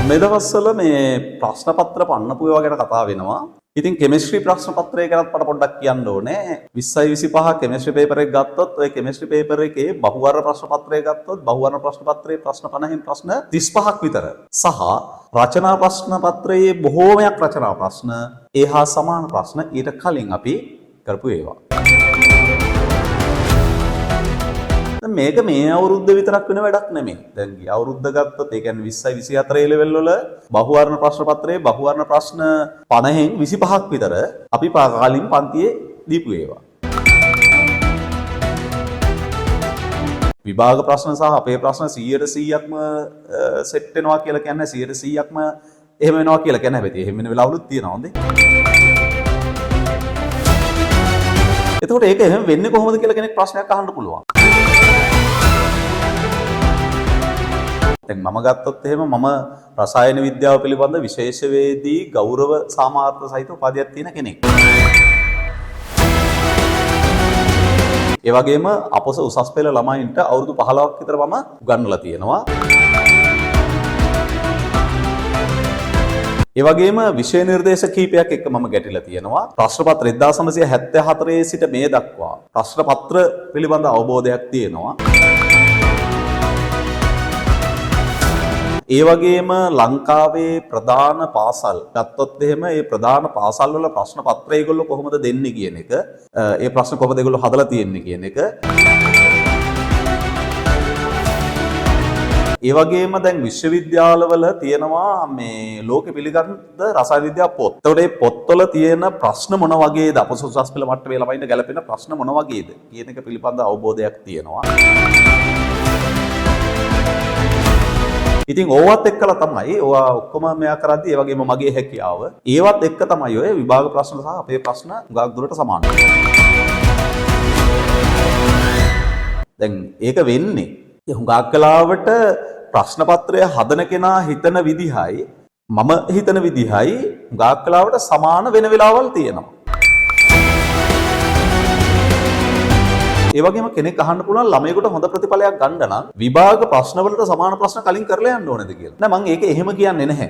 මේ දවස්වල මේ ප්‍රශ්න පත්‍ර පන්නපු ඒවා ගැන කතා වෙනවා. ඉතින් කෙමිස්ට්‍රි ප්‍රශ්න පත්‍රය ගැනත් මට පොඩ්ඩක් කියන්න ඕනේ. 20යි 25 කෙමිස්ට්‍රි පේපර් එක ගත්තොත් ඔය කෙමිස්ට්‍රි පේපර් එකේ බහුවර්ණ ප්‍රශ්න පත්‍රය ගත්තොත් බහුවර්ණ ප්‍රශ්න පත්‍රයේ ප්‍රශ්න 50න් ප්‍රශ්න 35ක් විතර. සහ රචනා ප්‍රශ්න පත්‍රයේ බොහෝමයක් රචනා ප්‍රශ්න ඒහා සමාන ප්‍රශ්න ඊට කලින් අපි කරපු ඒවා. මේක මේ අවුරුද්ද විතරක් වෙන වැඩක් නෙමෙයි. දැන් ගිය අවුරුද්ද ගත්තොත් ඒ කියන්නේ 20යි 24 ලෙවල් වල බහුවර්ණ ප්‍රශ්න පත්‍රයේ බහුවර්ණ ප්‍රශ්න 50න් 25ක් විතර අපි කලින් පන්තියේ දීපු ඒවා. විභාග ප්‍රශ්න සහ අපේ ප්‍රශ්න 100%ක්ම සෙට් වෙනවා කියලා කියන්නේ 100%ක්ම එහෙම වෙනවා කියලා කියන්නේ හැබැයි එහෙම වෙන වෙලාවලුත් තියෙනවා හොඳේ. එතකොට ඒක එහෙම වෙන්නේ කොහොමද කියලා කෙනෙක් ප්‍රශ්නයක් අහන්න පුළුවන්. දැන් මම ගත්තොත් එහෙම මම රසායන විද්‍යාව පිළිබඳ විශේෂවේදී ගෞරව සාමාර්ථ සහිත උපාධියක් තියෙන කෙනෙක්. ඒ වගේම අපොස උසස් පෙළ ළමයින්ට අවුරුදු 15ක් විතර මම උගන්වලා තියෙනවා. ඒ වගේම විෂය නිර්දේශ කීපයක් එක්ක මම ගැටිලා තියෙනවා. ප්‍රශ්න පත්‍ර 1974 සිට මේ දක්වා ප්‍රශ්න පත්‍ර පිළිබඳ අවබෝධයක් තියෙනවා. ඒ වගේම ලංකාවේ ප්‍රධාන පාසල් ගත්තොත් එහෙම ඒ ප්‍රධාන පාසල් වල ප්‍රශ්න පත්‍ර ඒගොල්ලෝ කොහොමද දෙන්නේ කියන එක, ඒ ප්‍රශ්න කොහොමද ඒගොල්ලෝ හදලා තියෙන්නේ කියන එක. ඒ වගේම දැන් විශ්වවිද්‍යාලවල තියෙනවා මේ ලෝකෙ පිළිගන්න රසායන විද්‍යාව පොත්. ඒතකොට මේ පොත්වල තියෙන ප්‍රශ්න මොන වගේද, අපොස උසස් පෙළ මට්ටමේ ළමයින්ට ගැලපෙන ප්‍රශ්න මොන වගේද කියන එක පිළිබඳ අවබෝධයක් තියෙනවා. ඉතින් ඕවත් එක්කලා තමයි ඔයා ඔක්කොම මෙයා කරද්දී ඒ වගේම මගේ හැකියාව ඒවත් එක්ක තමයි ඔය විභාග ප්‍රශ්න සහ අපේ ප්‍රශ්න ගාක් දුරට සමාන. දැන් ඒක වෙන්නේ හුඟක් කලාවට ප්‍රශ්න පත්‍රය හදන කෙනා හිතන විදිහයි මම හිතන විදිහයි හුඟක් කලාවට සමාන වෙන වෙලාවල් තියෙනවා. ඒ වගේම කෙනෙක් අහන්න පුළුවන් ළමයෙකුට හොඳ ප්‍රතිඵලයක් ගන්න නම් විභාග ප්‍රශ්න වලට සමාන ප්‍රශ්න කලින් කරලා යන්න ඕනේද කියලා. නෑ මම ඒක එහෙම කියන්නේ නැහැ.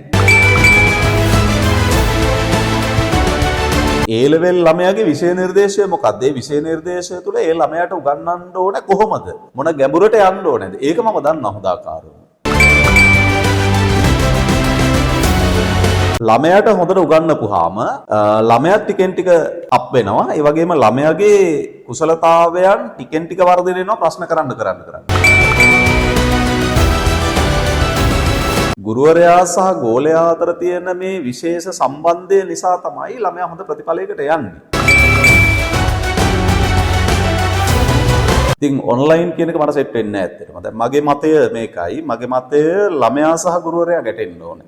ඒ ලෙවල් ළමයාගේ විෂය නිර්දේශය මොකක්ද? ඒ විෂය නිර්දේශය තුළ ඒ ළමයාට උගන්වන්න ඕනේ කොහොමද? මොන ගැඹුරට යන්න ඕනේද? ඒක මම දන්නා හොඳ ආකාරව. ළමයාට හොඳට උගන්වපුවාම ළමයා ටිකෙන් ටික අප් වෙනවා. ඒ වගේම ළමයාගේ කුසලතාවයන් ටිකෙන් ටික වර්ධනය වෙනවා ප්‍රශ්න කරන්න. ගුරුවරයා සහ ගෝලයා අතර තියෙන මේ විශේෂ සම්බන්ධය නිසා තමයි ළමයා හොඳ ප්‍රතිඵලයකට යන්නේ. ඉතින් ඔන්ලයින් කියන එක මට සෙට් වෙන්නේ නැහැ ඇත්තටම. දැන් මගේ මතය මේකයි. මගේ මතය ළමයා සහ ගුරුවරයා ගැටෙන්න ඕනේ.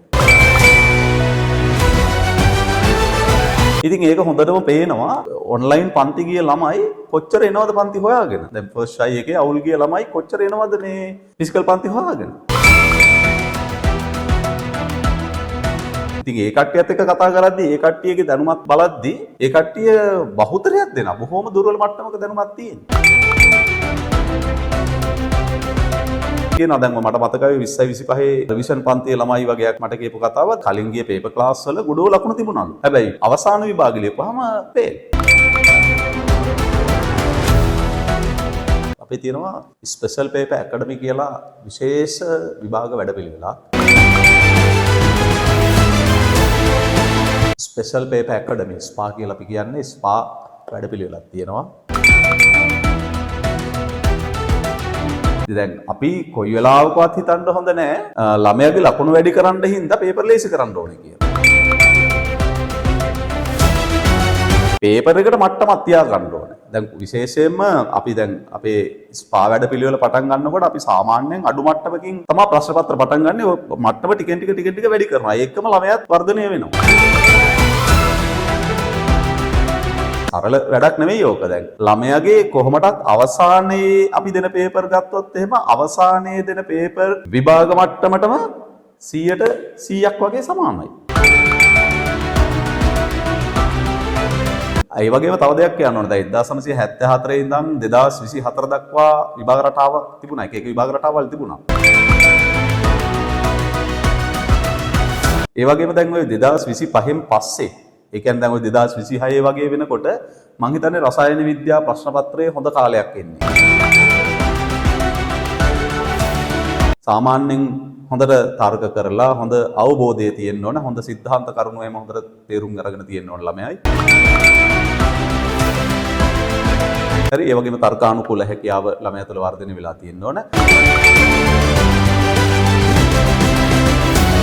ඉතින් ඒක හොඳටම පේනවා ඔන්ලයින් පන්ති ගිය ළමයි කොච්චර එනවද පන්ති හොයාගෙන. දැන් ෆස්ට් ෂයි එකේ අවුල් ගිය ළමයි කොච්චර එනවද මේ ෆිසිකල් පන්ති හොයාගෙන. ඉතින් ඒ කට්ටියත් එක්ක කතා කරද්දී ඒ කට්ටියගේ දැනුමත් බලද්දී ඒ කට්ටිය බහුතරයක් දෙනා බොහොම දුර්වල මට්ටමක දැනුමක් තියෙනවා. කියනවා දැන් මට මතකයි 20යි 25 රිවිෂන් පන්තියේ ළමයි වගේක් මට කියපු කතාවක්. කලින් ගිය පේපර් ක්ලාස් වල ගොඩෝ ලකුණු තිබුණලු. හැබැයි අවසාන විභාගෙ ලියපුවාම ෆේල්. අපි තියෙනවා ස්පෙෂල් පේපර් ඇකඩමි කියලා විශේෂ විභාග වැඩපිළිවෙලක්. ස්පෙෂල් පේපර් ඇකඩමි ස්පා කියලා අපි කියන්නේ ස්පා වැඩපිළිවෙලක් තියෙනවා. දැන් අපි කොයි වෙලාවකවත් හිතන්න හොඳ නෑ ළමයාගේ ලකුණු වැඩි කරන්න හින්දා පේපර් ලේසි කරන්න ඕනේ කියලා. පේපර් එකට මට්ටමක් තියා ගන්න ඕනේ. දැන් විශේෂයෙන්ම අපි දැන් අපේ ස්පා වැඩ පිළිවෙල පටන් ගන්නකොට අපි සාමාන්‍යයෙන් අඩු මට්ටමකින් තමයි ප්‍රශ්න පත්‍ර පටන් ගන්න. ඔය මට්ටම ටිකෙන් ටික වැඩි කරනවා. ඒකම ළමයාත් වර්ධනය වෙනවා. සරල වැඩක් නෙවෙයි ඕක. දැන් ළමයාගේ කොහොමටත් අවසානයේ අපි දෙන පේපර් ගත්තොත් එහෙම අවසානයේ දෙන පේපර් විභාග මට්ටමටම 100% වගේ සමානයි. ඒ වගේම තව දෙයක් කියන්න ඕනේ. දැන් 1974 ඉඳන් 2024 දක්වා විභාග රටාවක් තිබුණා. එක විභාග රටාවල් තිබුණා. ඒ වගේම දැන් ඔය 2025න් පස්සේ ඒ කියන්නේ දැන් ඔය 2026 වගේ වෙනකොට මං හිතන්නේ රසායන විද්‍යා ප්‍රශ්න පත්‍රයේ හොඳ කාලයක් එන්නේ. සාමාන්‍යයෙන් හොඳට තර්ක කරලා හොඳ අවබෝධය තියෙන්න ඕන, හොඳ સિદ્ધාන්ත කරුණු එහෙම හොඳට තේරුම් අරගෙන තියෙන්න ඕන ළමයයි. හරි, ඒ වගේම තර්කානුකූල හැකියාව ළමයා තුළ වර්ධනය වෙලා තියෙන්න ඕන.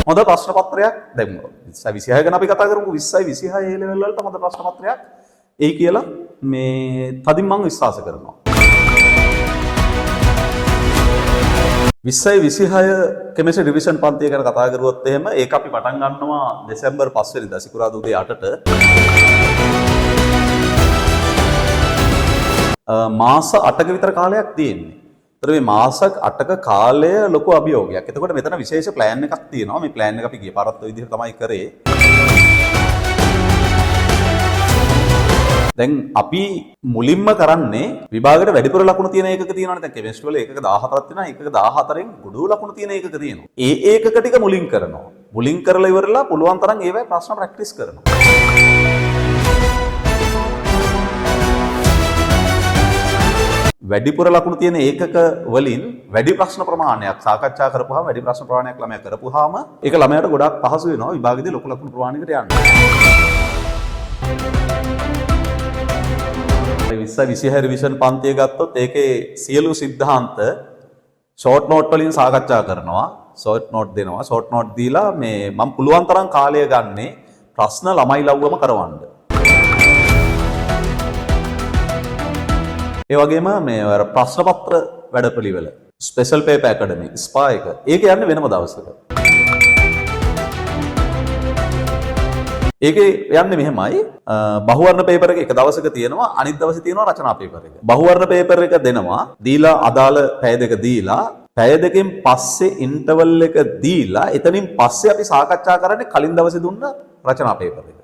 හොඳ ප්‍රශ්න පත්‍රයක් දැන් 2026 ගැන අපි කතා කරමු. 2026 A level වලට හොඳ ප්‍රශ්න පත්‍රයක් එයි කියලා මේ තදින් මම විශ්වාස කරනවා. 2026 කෙමිස්ට්‍රි ඩිවිෂන් පන්තිය ගැන කතා කරුවොත් එහෙම ඒක අපි පටන් ගන්නවා දෙසැම්බර් 5 වෙනිදා සිකුරාදා උදේ 8ට. මාස 8ක විතර කාලයක් තියෙන්නේ. ඒතර මේ මාස 8ක කාලය ලොකු අභියෝගයක්. එතකොට මෙතන විශේෂ ප්ලෑන් එකක් තියෙනවා. මේ ප්ලෑන් එක අපි ගිය පාරත් ඔය විදිහට තමයි කරේ. දැන් අපි මුලින්ම කරන්නේ විභාගයට වැඩිපුර ලකුණු තියෙන එකක තියෙනවනේ. දැන් කෙමිස්ට්‍රි වල එකක 14ක් තියෙනවා. එකක 14න් ගොඩු ලකුණු තියෙන එකක තියෙනවා. ඒ ඒකක ටික මුලින් කරනවා. මුලින් කරලා ඉවරලා පුළුවන් තරම් ඒවයි ප්‍රශ්න ප්‍රැක්ටිස් කරනවා. වැඩිපුර ලකුණු තියෙන ඒකක වලින් වැඩි ප්‍රශ්න ප්‍රමාණයක් සාකච්ඡා කරපුවාම වැඩි ප්‍රශ්න ප්‍රමාණයක් ළමයා කරපුවාම ඒක ළමයාට ගොඩාක් පහසු වෙනවා විභාගෙදී ලොකු ලකුණු ප්‍රමාණයකට යන්න. 2026 රිවිෂන් පන්තිය ගත්තොත් ඒකේ සියලු સિદ્ધාන්ත ෂෝට් නෝට් වලින් සාකච්ඡා කරනවා. ෂෝට් නෝට් දෙනවා. ෂෝට් නෝට් දීලා මේ මම පුළුවන් තරම් කාලය ගන්නේ ප්‍රශ්න ළමයි ලව්වම කරවන්න. ඒ වගේම මේ ප්‍රශ්න පත්‍ර වැඩපිළිවෙල ස්පෙෂල් පේපර් ඇකඩමි ස්පා එක ඒක යන්නේ වෙනම දවසක. ඒකේ යන්නේ මෙහෙමයි බහුවර්ණ පේපර් එක දවසක තියෙනවා අනිත් දවසේ තියෙනවා රචනා පේපර් එක. බහුවර්ණ පේපර් එක දෙනවා දීලා අදාළ පැය දෙක දීලා පැය දෙකෙන් පස්සේ ඉන්ටර්වල් එක දීලා එතනින් පස්සේ අපි සාකච්ඡා කරන්නේ කලින් දවසේ දුන්න රචනා පේපර් එක.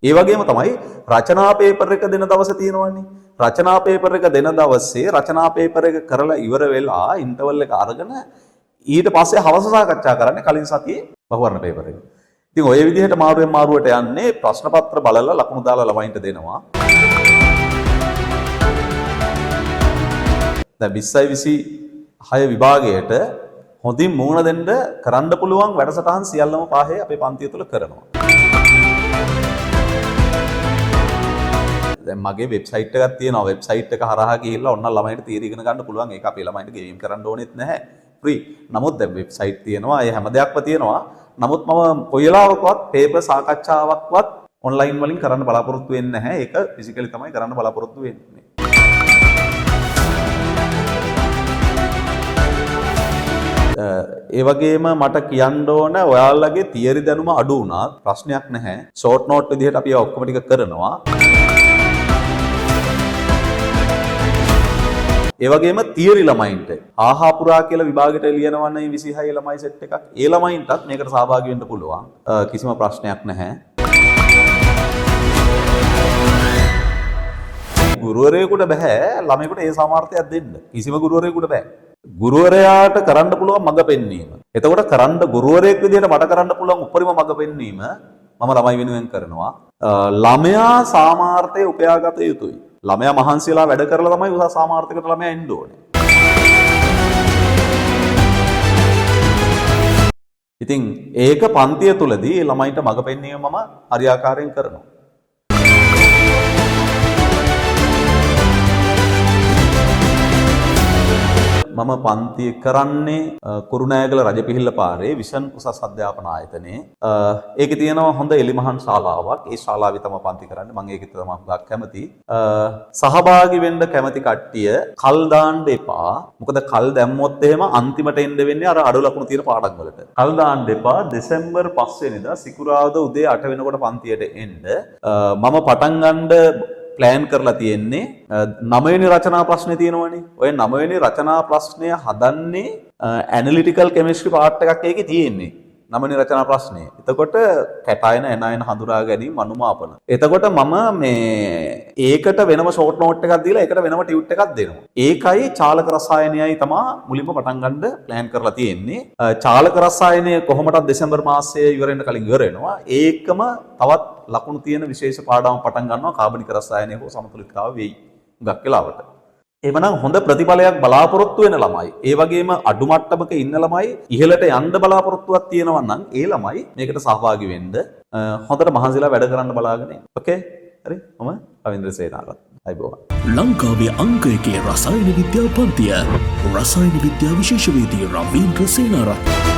ඒ වගේම තමයි රචනා පේපර් එක දෙන දවසේ තියෙනවනේ. රචනා පේපර් එක දෙන දවසේ රචනා පේපර් එක කරලා ඉවර වෙලා ඉන්ටර්වල් එක අරගෙන ඊට පස්සේ හවස සාකච්ඡා කරන්නේ කලින් සතියේ බහුවර්ණ පේපර් එක. ඉතින් ඔය විදිහට මාරුවෙන් මාරුවට යන්නේ ප්‍රශ්න පත්‍ර බලලා ලකුණු දාලා ළමයින්ට දෙනවා. දැන් 2026 විභාගයට හොඳින් මුහුණ දෙන්න කරන්න පුළුවන් වැඩසටහන් සියල්ලම පහේ අපේ පන්තිය තුල කරනවා. දැන් මගේ වෙබ්සයිට් එකක් තියෙනවා. වෙබ්සයිට් එක හරහා ගිහිල්ලා ඔන්න ළමයින්ට තියරි ඉගෙන ගන්න පුළුවන්. ඒක අපේ ළමයින්ට ගේම් කරන්න ඕනෙත් නැහැ. ෆ්‍රී. නමුත් දැන් වෙබ්සයිට් තියෙනවා. ඒ හැම දෙයක්ම තියෙනවා. නමුත් මම කොයි වෙලාවකවත් පේපර් සාකච්ඡාවක්වත් ඔන්ලයින් වලින් කරන්න බලාපොරොත්තු වෙන්නේ නැහැ. ඒක ෆිසිකලි තමයි කරන්න බලාපොරොත්තු වෙන්නේ. ඒ වගේම මට කියන්න ඕන ඔයාලගේ තියරි දැනුම අඩු වුණා ප්‍රශ්නයක් නැහැ. ෂෝට් නෝට් විදිහට අපි ඔක්කොම ටික කරනවා. ඒ වගේම තියරි ළමයින්ට ආහාපුරා කියලා විභාගයට ලියනවනේ 26 ළමයි සෙට් එකක්. ඒ ළමයින්ටත් මේකට සහභාගී වෙන්න පුළුවන්. කිසිම ප්‍රශ්නයක් නැහැ. ගුරුවරයෙකුට බෑ ළමයෙකුට ඒ සාමර්ථ්‍යයක් දෙන්න. කිසිම ගුරුවරයෙකුට බෑ. ගුරුවරයාට කරන්න පුළුවන් මඟ පෙන්වීම. එතකොට කරන්න ගුරුවරයෙක් විදිහට මට කරන්න පුළුවන් උපරිම මඟ පෙන්වීම මම ළමයි වෙනුවෙන් කරනවා. ළමයා සාමර්ථ්‍යය උපයාගත යුතුයි. ළමයා මහන්සියලා වැඩ කරලා තමයි උසස් සාමර්ථ්‍යයකට ළමයා එන්න ඕනේ. ඉතින් ඒක පන්තිය තුලදී ළමයින්ට මඟ පෙන්වීම මම හරියාකාරයෙන් කරනවා. මම පන්තිය කරන්නේ කුරුණෑගල රජපිහිල්ල පාරේ විෂන් උසස් අධ්‍යාපන ආයතනයේ. ඒකේ තියෙනවා හොඳ එලිමහන් ශාලාවක්. ඒ ශාලාවේ තමයි පන්ති කරන්නේ. මම ඒකේ තමයි හුඟක් කැමති. සහභාගී වෙන්න කැමති කට්ටිය කල් දාන්න එපා. මොකද කල් දැම්මොත් එහෙම අන්තිමට එන්න වෙන්නේ අර අඩු ලකුණු තියෙන පාඩම් වලට. කල් දාන්න එපා. දෙසැම්බර් 5 වෙනිදා සිකුරාදා උදේ 8 වෙනකොට පන්තියට එන්න. මම පටන් ගන්න ප්ලෑන් කරලා තියෙන්නේ 9 වෙනි රචනා ප්‍රශ්නේ තියෙනවනේ. ඔය 9 වෙනි රචනා ප්‍රශ්නය හදන්නේ ඇනලිටිකල් කෙමිස්ට්‍රි පාර්ට් එකක් ඒකේ තියෙන්නේ. නම නිරචනා ප්‍රශ්නේ. එතකොට කැටායන එනයන හඳුනා ගැනීම අනුමාපන. එතකොට මම මේ ඒකට වෙනම ෂෝට් නෝට් එකක් දීලා ඒකට වෙනම ටියුට් එකක් දෙනවා. ඒකයි චාලක රසායනයයි තමයි මුලින්ම පටන් ගන්න ප්ලෑන් කරලා තියෙන්නේ. චාලක රසායනය කොහොමදත් දෙසැම්බර් මාසයේ ඉවර වෙන්න කලින් ඉවර වෙනවා. ඒකම තවත් ලකුණු තියෙන විශේෂ පාඩමක් පටන් ගන්නවා කාබනික රසායනය හෝ සමතුලිතතාව වෙයි. ගක් වෙලාවට. එවනම් හොඳ ප්‍රතිඵලයක් බලාපොරොත්තු වෙන ළමයි, ඒ වගේම අඩු මට්ටමක ඉන්න ළමයි ඉහළට යන්න බලාපොරොත්තුවක් තියෙනවා නම් ඒ ළමයි මේකට සහභාගී වෙන්න හොඳට මහන්සිලා වැඩ කරන්න බලාගෙන ඉන්න. ඕකේ? හරි? මම රවින්ද්‍ර සේනාරත්න. අයිබෝවන්. ලංකාවේ අංක 1 රසායන විද්‍යා පන්තිය රසායන විද්‍යා විශේෂවේදී රවීන්ද්‍ර සේනාරත්න